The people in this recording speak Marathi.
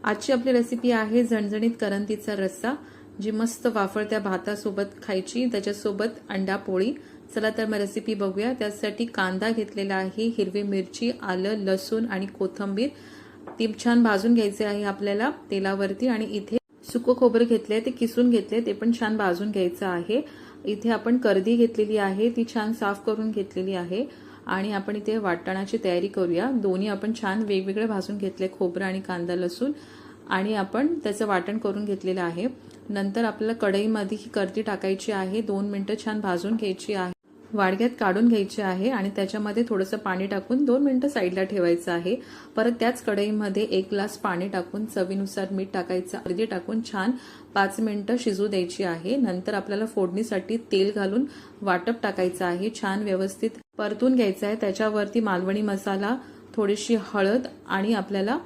आजची आपली रेसिपी आहे झणझणीत करंतीचा रस्सा, जी मस्त वाफळत्या भातासोबत खायची, त्याच्यासोबत अंडा पोळी। चला तर मग रेसिपी बघूया। त्यासाठी कांदा घेतलेला आहे, हिरवी मिरची, आलं, लसूण आणि कोथिंबीर ती छान भाजून घ्यायचे आहे आपल्याला तेलावरती। आणि इथे सुकं खोबरं घेतले, ते किसून घेतले, ते पण छान भाजून घ्यायचं आहे। इथे आपण कर्दी घेतलेली आहे, ती छान साफ करून घेतलेली आहे। आणि आपण इथे वाटणाची तयारी करूया। दोन्ही आपण छान वेगवेगळे भाजून घेतले, खोबरं आणि कांदा लसूण, आणि आपण त्याचं वाटण करून घेतलेलं आहे। नंतर आपल्याला कढईमध्ये ही कर्दी टाकायची आहे, 2 मिनिटं छान भाजून घ्यायची आहे, वाडग्यात काढून घ्यायची आहे आणि त्याच्यामध्ये थोडंसं पाणी टाकून 2 मिनिटं साईडला ठेवायचं आहे। परत त्याच कढईमध्ये 1 ग्लास पाणी टाकून चवीनुसार मीठ टाकायचं, अर्धी टाकून छान 5 मिनिटं शिजू द्यायची आहे। नंतर आपल्याला फोडणीसाठी तेल घालून वाटप टाकायचं आहे, छान व्यवस्थित परतून घ्यायचं आहे। त्याच्यावरती मालवणी मसाला, थोडीशी हळद आणि आपल्याला